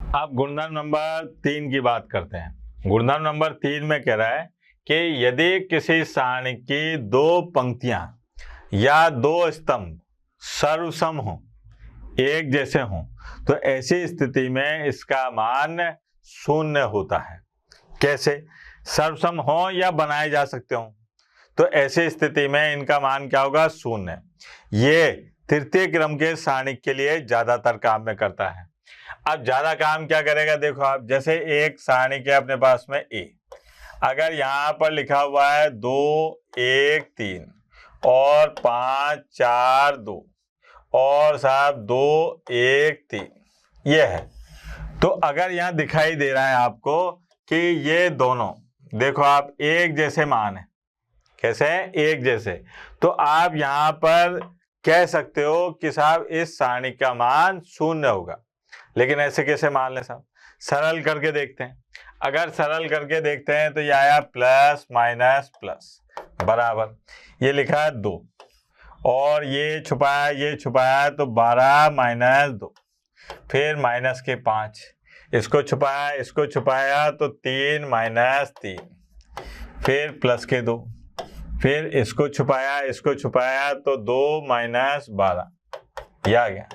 अब गुणधर्म नंबर 3 की बात करते हैं। गुणधर्म नंबर 3 में कह रहा है कि यदि किसी सारणी की दो पंक्तियां या दो स्तंभ सर्वसम हो, एक जैसे हों, तो ऐसी स्थिति में इसका मान शून्य होता है। कैसे? सर्वसम हो या बनाए जा सकते हो, तो ऐसी स्थिति में इनका मान क्या होगा? शून्य। ये तृतीय क्रम के सारणी के लिए ज्यादातर काम में करता है। अब ज्यादा काम क्या करेगा? देखो आप, जैसे एक सारणी के अपने पास में ए, अगर यहाँ पर लिखा हुआ है 2 1 3 और 5 4 2 और साहब 2 1 3, ये है, तो अगर यहाँ दिखाई दे रहा है आपको कि ये दोनों, देखो आप, एक जैसे मान है। कैसे हैं? एक जैसे। तो आप यहाँ पर कह सकते हो कि साहब इस सारणी का मान शून्य होगा। लेकिन ऐसे कैसे मान लें साहब? सरल करके देखते हैं। अगर सरल करके देखते हैं तो ये आया प्लस माइनस प्लस बराबर, ये लिखा है 2 और ये छुपाया तो 12 माइनस 2, फिर माइनस के 5, इसको छुपाया तो 3 माइनस 3, फिर प्लस के 2, फिर इसको छुपाया तो 2 माइनस 12, ये आ गया।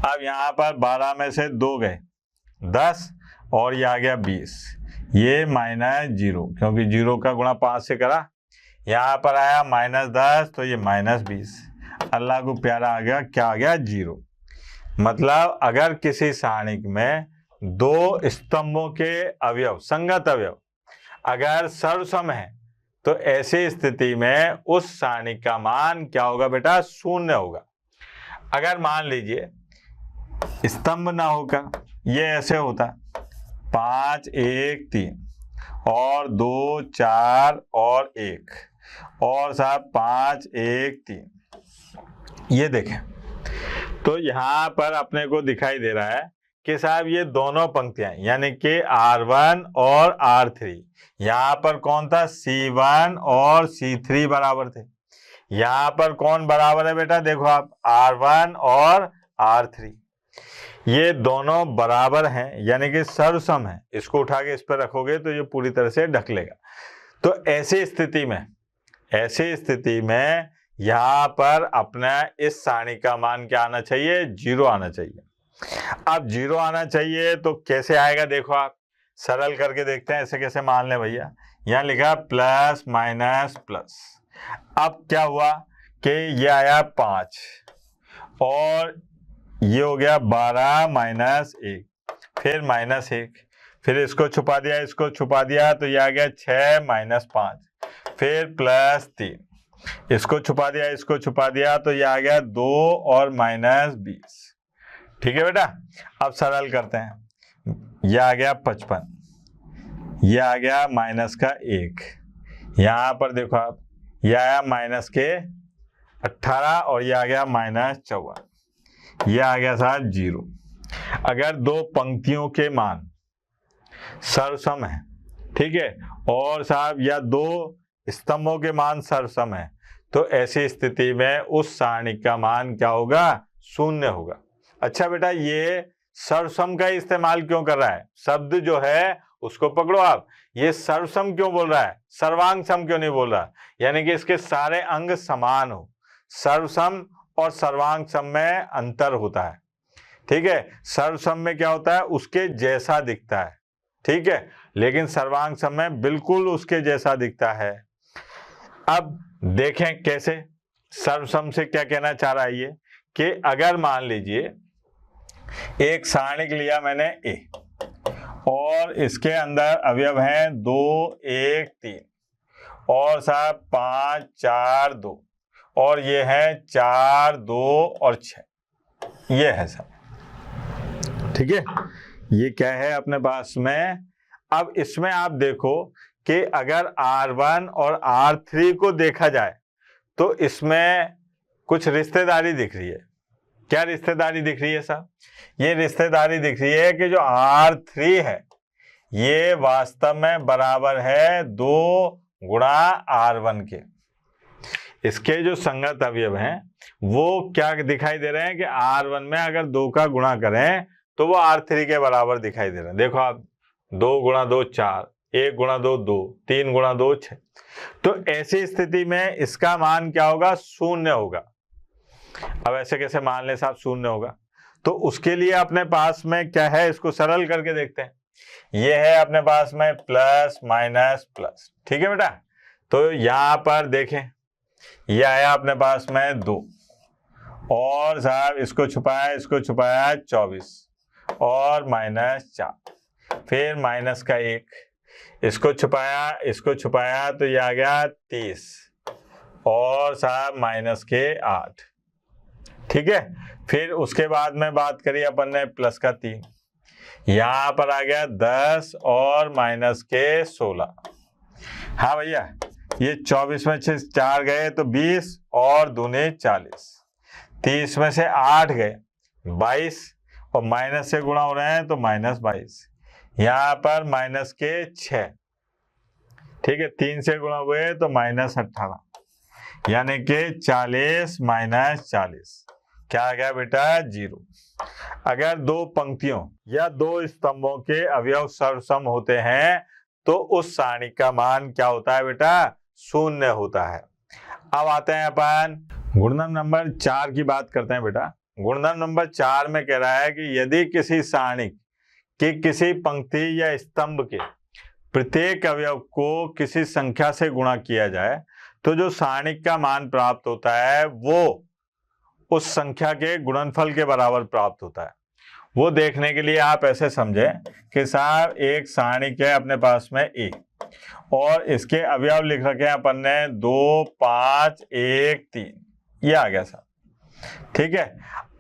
अब यहाँ पर 12 में से 2 गए 10 और ये आ गया 20, ये माइनस 0, क्योंकि 0 का गुणा 5 से करा। यहाँ पर आया माइनस 10 तो ये माइनस 20, अल्लाह को प्यारा आ गया, क्या आ गया? 0। मतलब अगर किसी सारणी में दो स्तंभों के अवयव, संगत अवयव अगर सर्वसम है, तो ऐसी स्थिति में उस सारणी का मान क्या होगा बेटा? शून्य होगा। अगर मान लीजिए स्तंभ ना होकर ये ऐसे होता, 5 1 3 और 2 4 और 1 और साहब 5 1 3, ये देखें, तो यहां पर अपने को दिखाई दे रहा है कि साहब ये दोनों पंक्तियां यानी कि R1 और R3, यहां पर कौन था? C1 और C3 बराबर थे। यहां पर कौन बराबर है बेटा? देखो आप, R1 और R3, ये दोनों बराबर हैं यानी कि सर्वसम है। इसको उठा के इस पर रखोगे तो ये पूरी तरह से ढक लेगा। तो ऐसी स्थिति में यहाँ पर अपना इस सारणी का मान क्या आना चाहिए? 0 आना चाहिए। अब 0 आना चाहिए तो कैसे आएगा? देखो आप, सरल करके देखते हैं। ऐसे कैसे मान लें भैया? यहाँ लिखा प्लस माइनस प्लस। अब क्या हुआ कि ये आया 5 और ये हो गया 12 माइनस 1, फिर माइनस 1, फिर इसको छुपा दिया तो ये आ गया 6 माइनस 5, फिर प्लस 3, इसको छुपा दिया तो ये आ गया 2 और माइनस 20। ठीक है बेटा, अब सरल करते हैं। ये आ गया 55, ये आ गया माइनस का 1, यहाँ पर देखो आप, ये आया माइनस के 18 और ये आ गया माइनस 54, ये आ गया साहब 0। अगर दो पंक्तियों के मान सर्वसम है, ठीक है, और साहब या दो स्तंभों के मान सर्वसम है, तो ऐसी स्थिति में उस सारणी का मान क्या होगा? शून्य होगा। अच्छा बेटा, ये सर्वसम का इस्तेमाल क्यों कर रहा है? शब्द जो है उसको पकड़ो आप। ये सर्वसम क्यों बोल रहा है? सर्वांग सम क्यों नहीं बोल रहा? यानी कि इसके सारे अंग समान हो। सर्वसम और सर्वांग सम में अंतर होता है। ठीक है, सर्वसम में क्या होता है? उसके जैसा दिखता है, ठीक है, लेकिन सर्वांग सम में बिल्कुल उसके जैसा दिखता है। अब देखें कैसे सर्वसम से क्या कहना चाह रहा है ये, कि अगर मान लीजिए एक सारणी लिया मैंने ए और इसके अंदर अवयव हैं 2 1 3 और साहब 5 4 2 और ये है 4 2 और 6, ये है सब। ठीक है, ये क्या है अपने पास में? अब इसमें आप देखो कि अगर R1 और R3 को देखा जाए तो इसमें कुछ रिश्तेदारी दिख रही है। क्या रिश्तेदारी दिख रही है साहब? ये रिश्तेदारी दिख रही है कि जो R3 है ये वास्तव में बराबर है 2 गुणा R1 के। इसके जो संगत अवयव हैं वो क्या दिखाई दे रहे हैं कि R1 में अगर 2 का गुणा करें तो वो R3 के बराबर दिखाई दे रहा है। देखो आप, 2 गुणा 2 4, 1 गुणा 2 2, 3 गुणा 2 6। तो ऐसी स्थिति में इसका मान क्या होगा? 0 होगा। अब ऐसे कैसे मान ले साहब 0 होगा? तो उसके लिए अपने पास में क्या है, इसको सरल करके देखते हैं। ये है अपने पास में प्लस माइनस प्लस, ठीक है बेटा। तो यहां पर देखें, ये आया अपने पास में 2, और साहब इसको छुपाया 24, और -4, फिर माइनस का 1, इसको छुपाया तो ये आ गया 30, और साहब माइनस के 8, ठीक है। फिर उसके बाद में बात करी अपन ने प्लस का 3, यहां पर आ गया 10 और माइनस के 16। हाँ भैया, ये 24 में से 4 गए तो 20 और दूने 40, 30 में से 8 गए 22, और माइनस से गुणा हो रहे हैं तो -22, यहाँ पर माइनस के 6, ठीक है। 3 से गुणा हुए तो -18, यानी कि 40 - 40 क्या आ गया बेटा? 0। अगर 2 पंक्तियों या 2 स्तंभों के अवयव सर्वसम होते हैं तो उस सारणी का मान क्या होता है बेटा? 0 होता है। अब आते हैं अपन गुणनम नंबर 4 की बात करते हैं बेटा। गुणनम नंबर 4 में कह रहा है कि यदि किसी सारणी की किसी पंक्ति या स्तंभ के प्रत्येक अवयव को किसी संख्या से गुणा किया जाए तो जो सारणी का मान प्राप्त होता है वो उस संख्या के गुणनफल के बराबर प्राप्त होता है। वो देखने के लिए आप ऐसे समझें कि साहब एक सारणी क्या है अपने पास में ए, और इसके अवयव लिख रखे हैं अपन ने 2 5 1 3, ये आ गया साहब, ठीक है।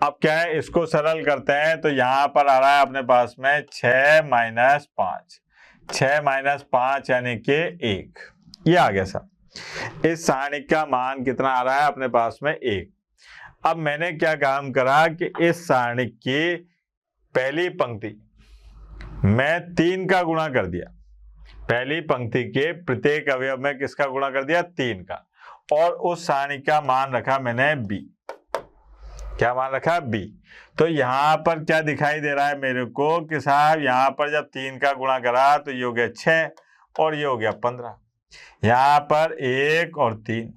अब क्या है, इसको सरल करते हैं तो यहां पर आ रहा है अपने पास में 6 - 5, 6 - 5 यानी कि 1, ये आ गया साहब। इस सारणी का मान कितना आ रहा है अपने पास में? 1। अब मैंने क्या काम करा कि इस सारणी की पहली पंक्ति में 3 का गुणा कर दिया, पहली पंक्ति के प्रत्येक अवयव में किसका गुणा कर दिया? 3 का, और उस सारणी का मान रखा मैंने b। क्या मान रखा? b। तो यहां पर क्या दिखाई दे रहा है मेरे को कि साहब यहां पर जब 3 का गुणा करा तो ये हो गया 6 और ये हो गया 15, यहां पर 1 और 3।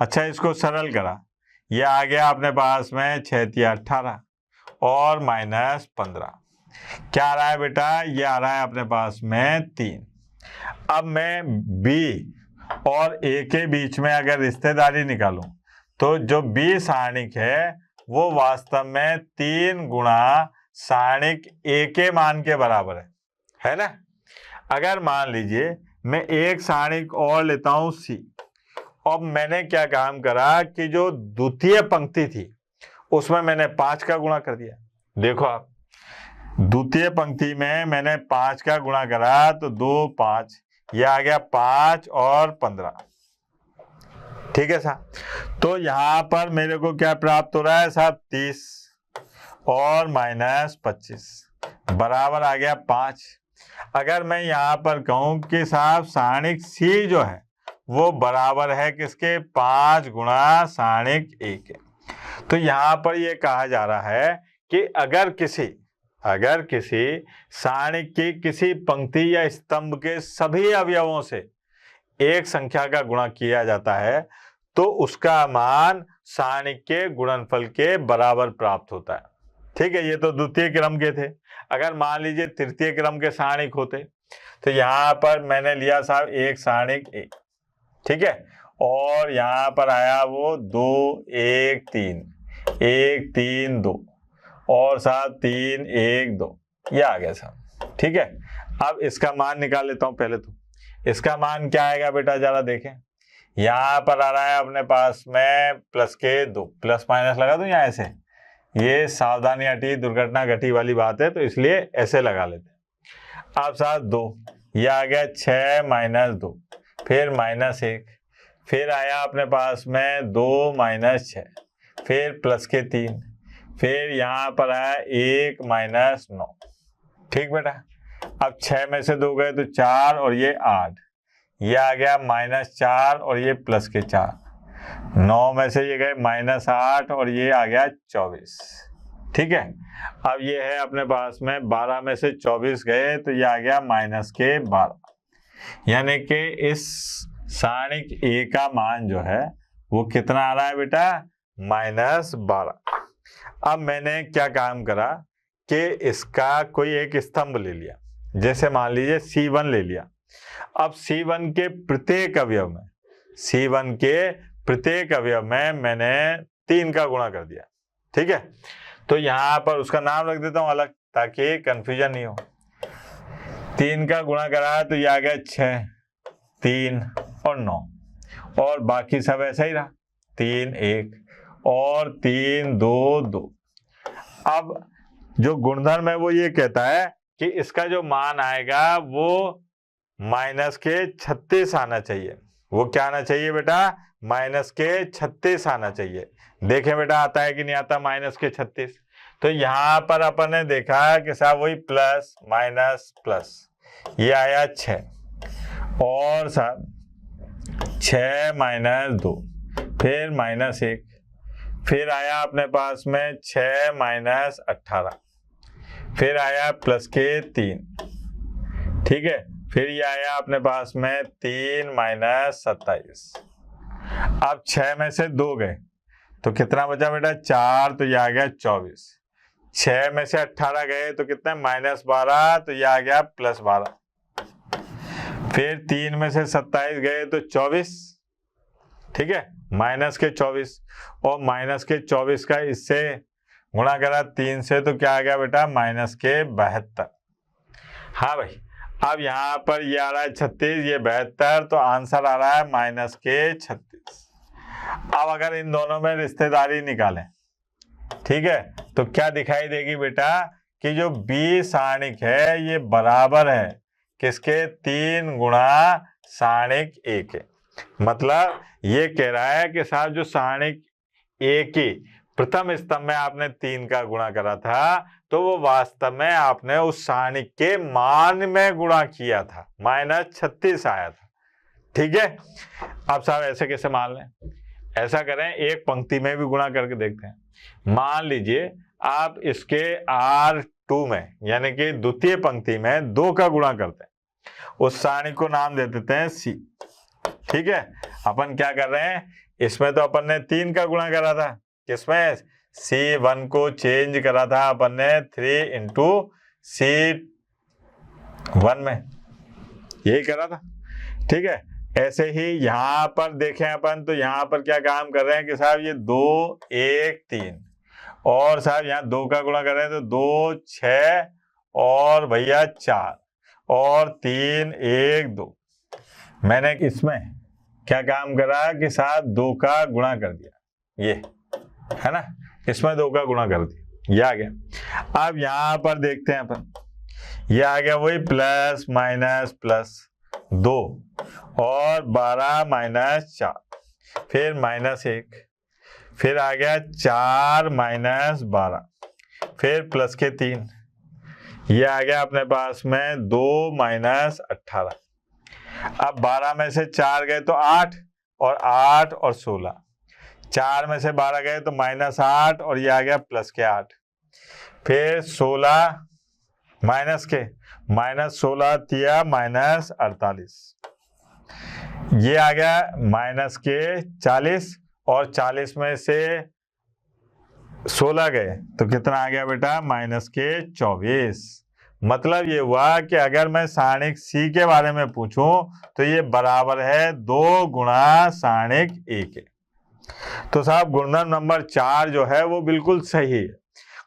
अच्छा, इसको सरल करा, ये आ गया अपने पास में 6 × 18 और -15, क्या आ रहा है बेटा? ये आ रहा है अपने पास में 3। अब मैं b और a के बीच में अगर रिश्तेदारी निकालूं तो जो b सारणिक है वो वास्तव में 3 गुणा सारणिक a के मान के बराबर है ना। अगर मान लीजिए मैं एक सारणिक और लेता हूं c, अब मैंने क्या काम करा कि जो द्वितीय पंक्ति थी उसमें मैंने 5 का गुणा कर दिया। देखो आप, द्वितीय पंक्ति में मैंने 5 का गुणा करा तो 2 5, यह आ गया 5 और 15, ठीक है साहब। तो यहां पर मेरे को क्या प्राप्त हो रहा है साहब? 30 और -25 बराबर आ गया 5। अगर मैं यहां पर कहूं कि साहब सारणिक C जो है वो बराबर है किसके? 5 गुणा सारणिक A के। तो यहां पर ये कहा जा रहा है कि अगर किसी सारणिक की किसी पंक्ति या स्तंभ के सभी अवयवों से एक संख्या का गुणा किया जाता है तो उसका मान सारणिक के गुणनफल के बराबर प्राप्त होता है, ठीक है। ये तो द्वितीय क्रम के थे। अगर मान लीजिए तृतीय क्रम के सारणिक होते तो यहां पर मैंने लिया साहब एक सारणिक A, ठीक है, और यहां पर आया वो 2 1 3 1 3 2 और साहब 3 1 2, ये आ गया साहब, ठीक है। अब इसका मान निकाल लेता हूं पहले। तो इसका मान क्या आएगा बेटा? जरा देखें, यहां पर आ रहा है अपने पास में प्लस के 2, प्लस माइनस लगा दूं या ऐसे? ये सावधानी हटी, दुर्घटना घटी वाली बात है तो इसलिए ऐसे लगा लेते हैं। अब साहब 2, ये आ गया 6 - 2, फिर -1, फिर आया अपने पास में 2 - 6, फिर प्लस के 3, फिर यहाँ पर आया 1 - 9, ठीक बेटा। अब 6 में से 2 गए तो 4 और ये 8, ये आ गया -4 और ये प्लस के 4, 9 में से ये गए -8 और ये आ गया 24, ठीक है। अब ये है अपने पास में 12 में से 24 गए तो ये आ गया -12, यानी कि इस सारणिक ए का मान जो है वो कितना आ रहा है बेटा, -12। अब मैंने क्या काम करा कि इसका कोई एक स्तंभ ले लिया, जैसे मान लीजिए C1 ले लिया। अब C1 के प्रत्येक अवयव में, C1 के प्रत्येक अवयव में मैंने 3 का गुणा कर दिया। ठीक है, तो यहां पर उसका नाम रख देता हूं अलग, ताकि कंफ्यूजन नहीं हो। 3 का गुणा करा तो ये आ गया 6, 3 और 9, और बाकी सब ऐसा ही रहा, 3 1 और 3 2 2। अब जो गुणधर्म है वो ये कहता है कि इसका जो मान आएगा वो -36 आना चाहिए। वो क्या आना चाहिए बेटा, -36 आना चाहिए। देखें बेटा आता है कि नहीं आता -36। तो यहां पर अपन ने देखा कि साहब वही प्लस माइनस प्लस, ये आया 6, और साहब 6 - 2, फिर -1, फिर आया अपने पास में 6 - 18, फिर आया प्लस के 3, ठीक है, फिर ये आया अपने पास में 3 - 27। अब 6 में से 2 गए तो कितना बचा बेटा, 4, तो ये आ गया 24। 6 में से 18 गए तो कितना, -12, तो ये आ गया +12। फिर 3 में से 27 गए तो 24, ठीक है, -24, और -24 का इससे गुणा करा 3 से तो क्या आ गया बेटा, -72। हाँ भाई, अब यहाँ पर ये आ रहा है 36, ये 72, तो आंसर आ रहा है -36। अब अगर इन दोनों में रिश्तेदारी निकालें, ठीक है, तो क्या दिखाई देगी बेटा कि जो बी सारणिक है ये बराबर है किसके, 3 गुणा सारणिक ए के। मतलब ये कह रहा है कि साहब जो सारणिक ए की प्रथम स्तंभ में आपने 3 का गुणा करा था, तो वो वास्तव में आपने उस सारणिक के मान में गुणा किया था, -36 आया था। ठीक है, अब साहब ऐसे कैसे मान लें, ऐसा करें, एक पंक्ति में भी गुणा करके देखते हैं। मान लीजिए आप इसके R2 में, यानी कि द्वितीय पंक्ति में 2 का गुणा करते हैं, उस सारणिक को नाम दे देते हैं C। ठीक है, अपन क्या कर रहे हैं, इसमें तो अपन ने 3 का गुणा करा था, किसमें, C1 को चेंज करा था अपन ने 3 × C1 में, यही करा था। ठीक है, ऐसे ही यहां पर देखें अपन, तो यहां पर क्या काम कर रहे हैं कि साहब ये 2 1 3, और साहब यहाँ 2 का गुणा कर रहे हैं तो 2 6 और भैया 4 और 3 1 2। मैंने इसमें क्या काम करा कि साहब 2 का गुणा कर दिया, ये है ना, इसमें 2 का गुणा कर दिया, ये आ गया। अब यहां पर देखते हैं अपन, ये आ गया वही प्लस माइनस प्लस 2 और 12 - 4, फिर -1, फिर आ गया 4 - 12, फिर प्लस के 3, ये आ गया अपने पास में 2 - 18। अब 12 में से 4 गए तो 8, और 8 और 16, 4 में से 12 गए तो -8, और ये आ गया प्लस के 8, फिर 16 माइनस के -16 तिया -48, ये आ गया माइनस के 40, और 40 में से 16 गए तो कितना आ गया बेटा, -24। मतलब ये हुआ कि अगर मैं सारणिक C के बारे में पूछूं तो ये बराबर है 2 गुणा सारणिक A के। तो साहब गुणधर्म नंबर 4 जो है वो बिल्कुल सही है।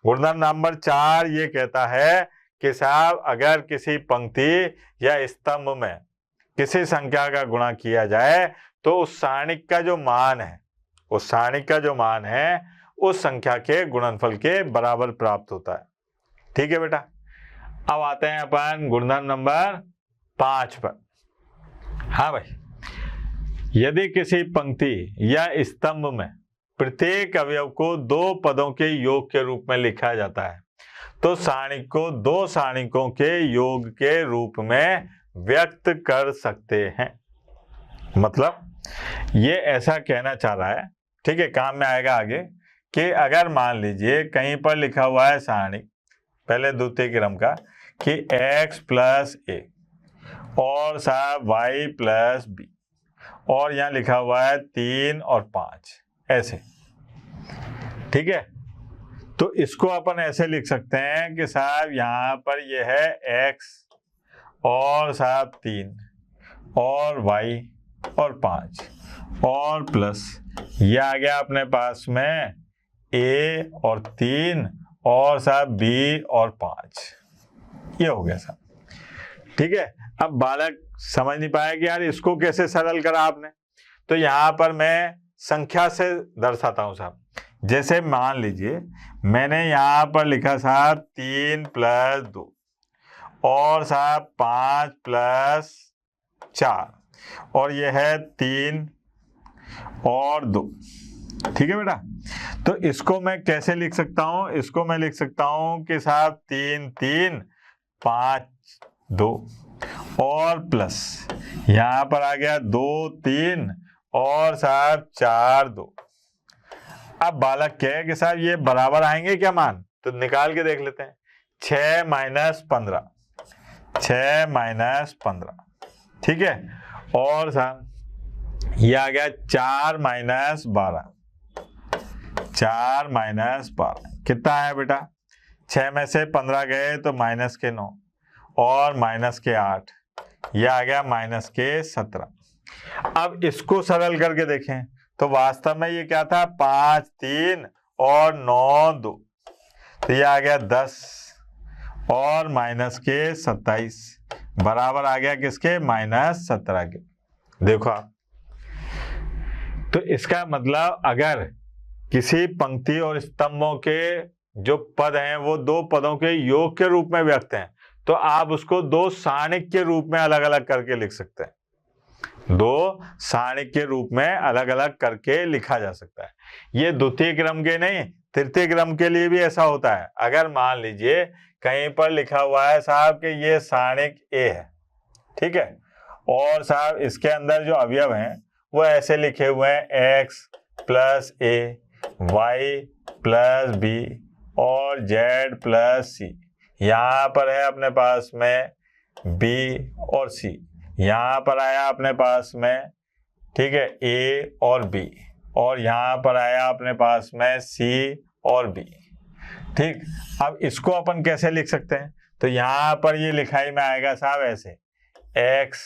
गुणधर्म नंबर 4 ये कहता है कि साहब अगर किसी पंक्ति या स्तंभ में किसी संख्या का गुणा किया जाए तो उस सारणिक का जो मान है, उस सारणिक का जो मान है उस संख्या के गुणनफल के बराबर प्राप्त होता है। ठीक है बेटा, अब आते हैं अपन गुणधर्म नंबर 5 पर। हाँ भाई, यदि किसी पंक्ति या स्तंभ में प्रत्येक अवयव को 2 पदों के योग के रूप में लिखा जाता है तो सारणिक को 2 सारणिकों के योग के रूप में व्यक्त कर सकते हैं। मतलब ये ऐसा कहना चाह रहा है, ठीक है, काम में आएगा आगे, कि अगर मान लीजिए कहीं पर लिखा हुआ है सारणी पहले द्वितीय क्रम का कि x प्लस ए और साहब y प्लस बी और यहाँ लिखा हुआ है 3 और 5 ऐसे, ठीक है। तो इसको अपन ऐसे लिख सकते हैं कि साहब यहाँ पर ये है x और साहब 3 और y और 5 और प्लस ये आ गया अपने पास में a और 3 और साहब b और 5, ये हो गया साहब, ठीक है। अब बालक समझ नहीं पाया कि यार इसको कैसे सरल करा आपने, तो यहाँ पर मैं संख्या से दर्शाता हूँ साहब। जैसे मान लीजिए मैंने यहाँ पर लिखा साहब 3 प्लस 2 और साहब 5 प्लस 4 और ये है 3 और 2, ठीक है बेटा। तो इसको मैं कैसे लिख सकता हूँ, इसको मैं लिख सकता हूँ कि साहब 3 3 5 2 और प्लस यहाँ पर आ गया 2 3 और साहब 4 2। अब बालक कहे कि साहब ये बराबर आएंगे क्या मान, तो निकाल के देख लेते हैं। 6 माइनस 15, 6 माइनस 15, ठीक है। और साहब ये आ गया 4 माइनस 12, 4 माइनस 12 कितना है बेटा, 6 में से 15 गए तो माइनस के 9 और माइनस के 8, ये आ गया माइनस के 17। अब इसको सरल करके देखें तो वास्तव में ये क्या था, 5 3 और 9 2, तो ये आ गया 10 और माइनस के 27 बराबर आ गया किसके, माइनस 17 के। देखो आप, तो इसका मतलब अगर किसी पंक्ति और स्तंभों के जो पद हैं वो दो पदों के योग के रूप में व्यक्त हैं, तो आप उसको दो सारणिक के रूप में अलग अलग करके लिख सकते हैं, दो सारणिक के रूप में अलग अलग करके लिखा जा सकता है। ये द्वितीय क्रम के नहीं, तृतीय क्रम के लिए भी ऐसा होता है। अगर मान लीजिए कहीं पर लिखा हुआ है साहब कि ये सारणिक ए है, ठीक है, और साहब इसके अंदर जो अवयव हैं वो ऐसे लिखे हुए हैं x प्लस ए, y प्लस बी और z प्लस सी। यहाँ पर है अपने पास में b और c, यहाँ पर आया अपने पास में, ठीक है, a और b, और यहाँ पर आया अपने पास में c और b, ठीक। अब इसको अपन कैसे लिख सकते हैं, तो यहाँ पर ये लिखाई में आएगा साहब ऐसे x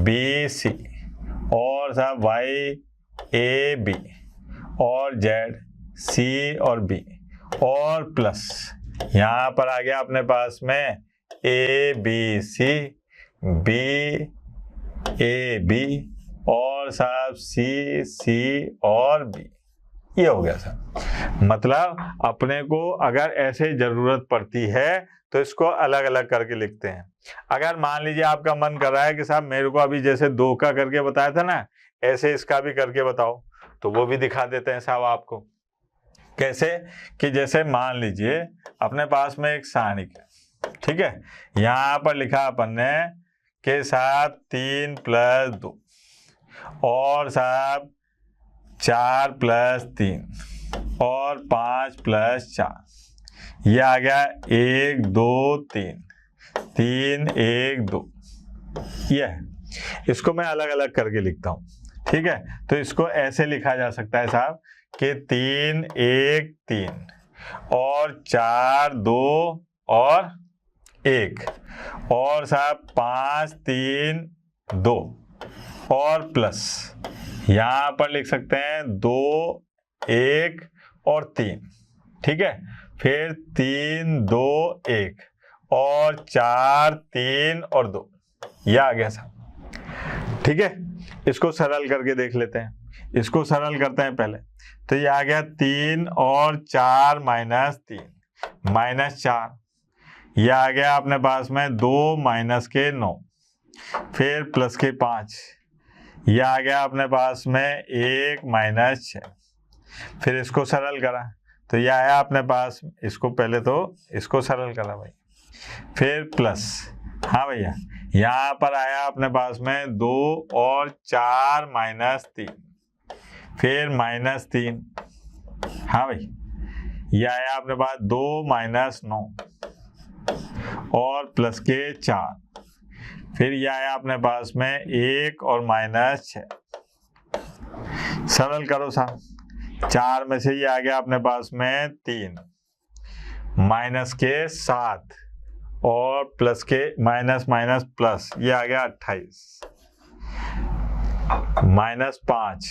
b c और साहब y a b और z c और b और प्लस यहाँ पर आ गया अपने पास में a b c b a b और साहब c c और b, ये हो गया साहब। मतलब अपने को अगर ऐसे जरूरत पड़ती है तो इसको अलग अलग करके लिखते हैं। अगर मान लीजिए आपका मन कर रहा है कि साहब मेरे को अभी जैसे 2 का करके बताया था ना, ऐसे इसका भी करके बताओ, तो वो भी दिखा देते हैं साहब आपको। कैसे कि जैसे मान लीजिए अपने पास में एक सारणिक है, ठीक है, यहाँ पर लिखा अपन ने कि साहब 3 प्लस 2 और साहब 4 प्लस 3 और 5 प्लस 4, ये आ गया 1 2 3 3 1 2, ये है। इसको मैं अलग अलग करके लिखता हूँ, ठीक है। तो इसको ऐसे लिखा जा सकता है साहब कि 3 1 3 और 4 2 और 1 और साहब 5 3 2 और प्लस यहाँ पर लिख सकते हैं 2 1 और 3, ठीक है, फिर 3 2 1 और 4 3 और 2, यह आ गया साहब, ठीक है। इसको सरल करके देख लेते हैं, इसको सरल करते हैं पहले। तो ये आ गया 3 और 4 माइनस 3 माइनस 4, ये आ गया अपने पास में 2 माइनस के 9, फिर प्लस के 5, ये आ गया अपने पास में 1 माइनस 6, फिर इसको सरल करा तो ये आया अपने पास, इसको पहले तो इसको सरल करा भाई, फिर प्लस, हाँ भैया, यहाँ पर आया अपने पास में 2 और 4 माइनस 3, फिर माइनस 3, हाँ भाई, ये आया अपने पास 2 माइनस 9 और प्लस के 4, फिर ये आया अपने पास में 1 और माइनस 6। सरल करो साहब, 4 में से ये आ गया अपने पास में 3, माइनस के 7 और प्लस के माइनस माइनस प्लस, ये आ गया 28, माइनस 5,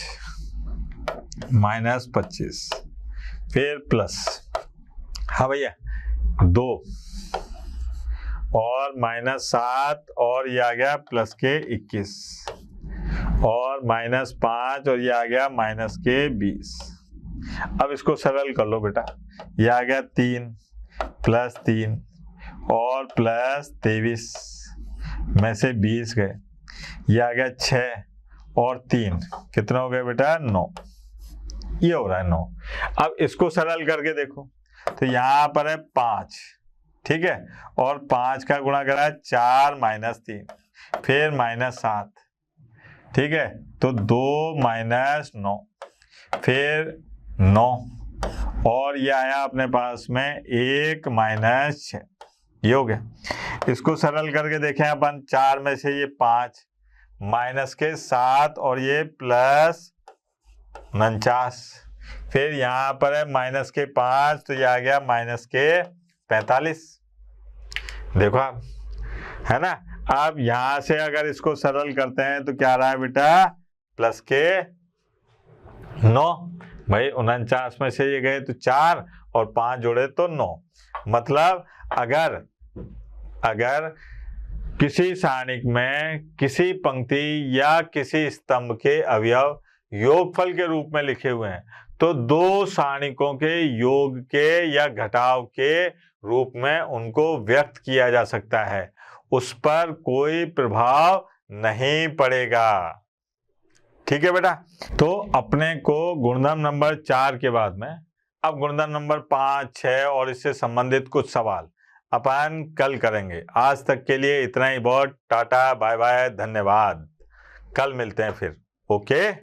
माइनस 25, फिर प्लस, हाँ भैया 2 और माइनस 7 और ये आ गया प्लस के 21 और माइनस 5 और ये आ गया माइनस के 20। अब इसको सरल कर लो बेटा, ये आ गया 3 प्लस 3 और प्लस 23 में से 20 गए, ये आ गया 6 और 3, कितना हो गया बेटा 9, ये हो रहा है 9। अब इसको सरल करके देखो, तो यहाँ पर है 5, ठीक है, और 5 का गुणा करा है 4 माइनस 3, फिर माइनस 7, ठीक है, तो 2 माइनस 9, फिर 9 और ये आया अपने पास में 1 माइनस 6, ये हो गया। इसको सरल करके देखें अपन, 4 में से ये 5 माइनस के 7 और ये प्लस 49, फिर यहाँ पर है माइनस के 5, तो ये आ गया माइनस के 45। देखो आप, है ना। अब यहां से अगर इसको सरल करते हैं तो क्या रहा है बेटा, प्लस के 9, भाई 49 में से ये गए तो 4 और 5 जोड़े तो 9। मतलब अगर किसी सारणिक में किसी पंक्ति या किसी स्तंभ के अवयव योगफल के रूप में लिखे हुए हैं तो दो सारणिकों के योग के या घटाव के रूप में उनको व्यक्त किया जा सकता है, उस पर कोई प्रभाव नहीं पड़ेगा। ठीक है बेटा। तो अपने को गुणधर्म नंबर 4 के बाद में अब गुणधर्म नंबर 5, 6 और इससे संबंधित कुछ सवाल अपन कल करेंगे। आज तक के लिए इतना ही बहुत। टाटा, बाय बाय, धन्यवाद। कल मिलते हैं फिर। ओके।